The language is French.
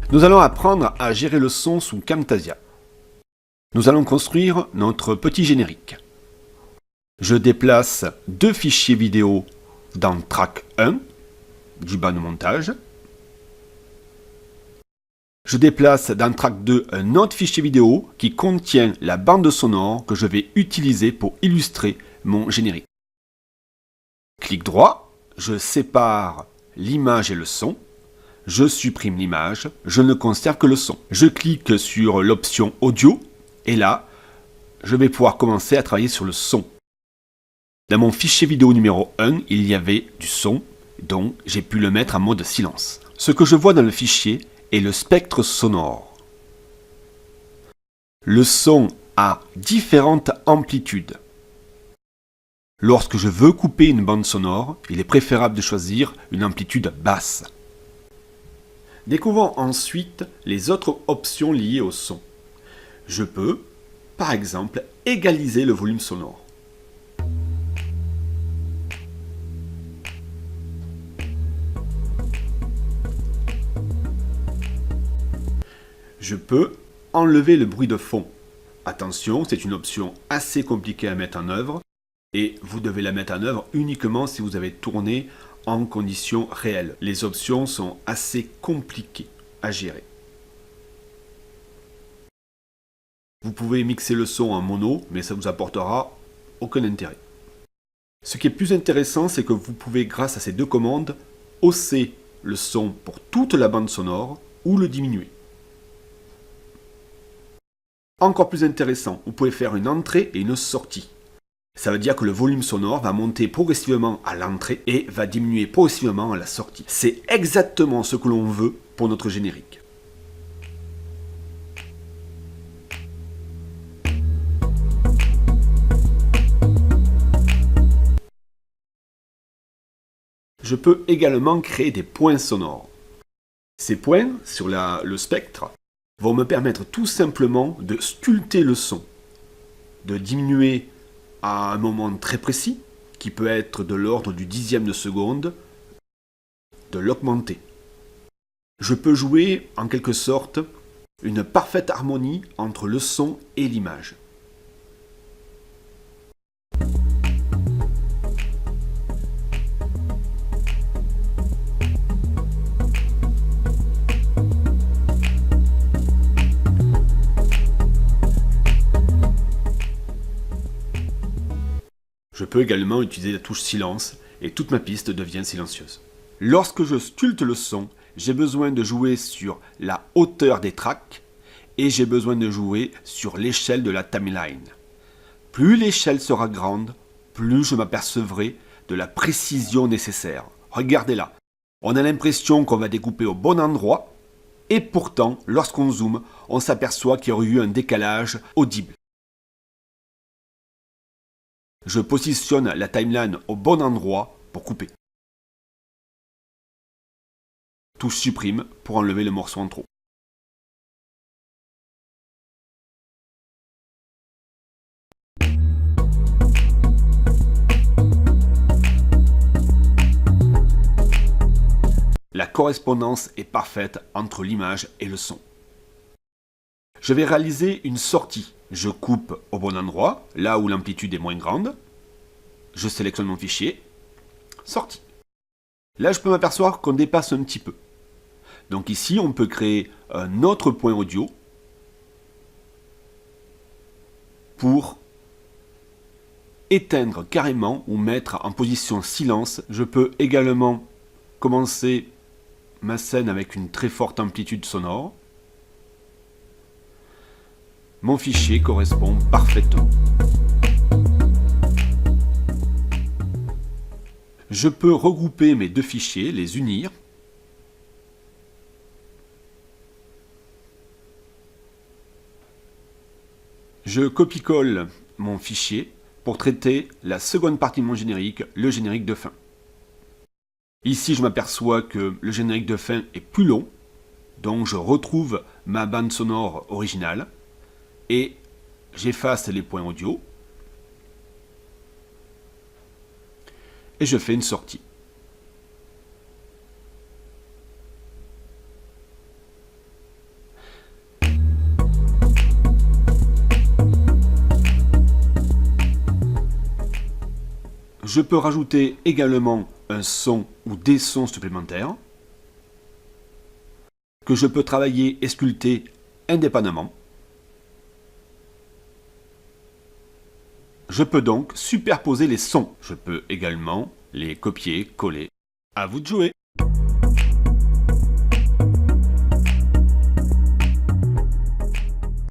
Nous allons apprendre à gérer le son sous Camtasia. Nous allons construire notre petit générique. Je déplace deux fichiers vidéo dans Track 1 du bas de montage. Je déplace dans Track 2 un autre fichier vidéo qui contient la bande sonore que je vais utiliser pour illustrer mon générique. Clic droit, je sépare l'image et le son. Je supprime l'image, je ne conserve que le son. Je clique sur l'option audio et là, je vais pouvoir commencer à travailler sur le son. Dans mon fichier vidéo numéro 1, il y avait du son, donc j'ai pu le mettre en mode silence. Ce que je vois dans le fichier est le spectre sonore. Le son a différentes amplitudes. Lorsque je veux couper une bande sonore, il est préférable de choisir une amplitude basse. Découvrons ensuite les autres options liées au son. Je peux, par exemple, égaliser le volume sonore. Je peux enlever le bruit de fond. Attention, c'est une option assez compliquée à mettre en œuvre et vous devez la mettre en œuvre uniquement si vous avez tourné en conditions réelles. Les options sont assez compliquées à gérer. Vous pouvez mixer le son en mono, mais ça ne vous apportera aucun intérêt. Ce qui est plus intéressant, c'est que vous pouvez, grâce à ces deux commandes, hausser le son pour toute la bande sonore ou le diminuer. Encore plus intéressant, vous pouvez faire une entrée et une sortie. Ça veut dire que le volume sonore va monter progressivement à l'entrée et va diminuer progressivement à la sortie. C'est exactement ce que l'on veut pour notre générique. Je peux également créer des points sonores. Ces points, sur le spectre, vont me permettre tout simplement de sculpter le son, de diminuer à un moment très précis, qui peut être de l'ordre du dixième de seconde, de l'augmenter. Je peux jouer, en quelque sorte, une parfaite harmonie entre le son et l'image. Je peux également utiliser la touche silence et toute ma piste devient silencieuse. Lorsque je sculpte le son, j'ai besoin de jouer sur la hauteur des tracks et j'ai besoin de jouer sur l'échelle de la timeline. Plus l'échelle sera grande, plus je m'apercevrai de la précision nécessaire. Regardez là, on a l'impression qu'on va découper au bon endroit et pourtant, lorsqu'on zoome, on s'aperçoit qu'il y aurait eu un décalage audible. Je positionne la timeline au bon endroit pour couper. Touche supprime pour enlever le morceau en trop. La correspondance est parfaite entre l'image et le son. Je vais réaliser une sortie. Je coupe au bon endroit, là où l'amplitude est moins grande. Je sélectionne mon fichier. Sortie. Là, je peux m'apercevoir qu'on dépasse un petit peu. Donc ici, on peut créer un autre point audio pour éteindre carrément ou mettre en position silence. Je peux également commencer ma scène avec une très forte amplitude sonore. Mon fichier correspond parfaitement. Je peux regrouper mes deux fichiers, les unir. Je copie-colle mon fichier pour traiter la seconde partie de mon générique, le générique de fin. Ici, je m'aperçois que le générique de fin est plus long, donc je retrouve ma bande sonore originale et j'efface les points audio et je fais une sortie. Je peux rajouter également un son ou des sons supplémentaires que je peux travailler et sculpter indépendamment. Je peux donc superposer les sons. Je peux également les copier, coller. À vous de jouer!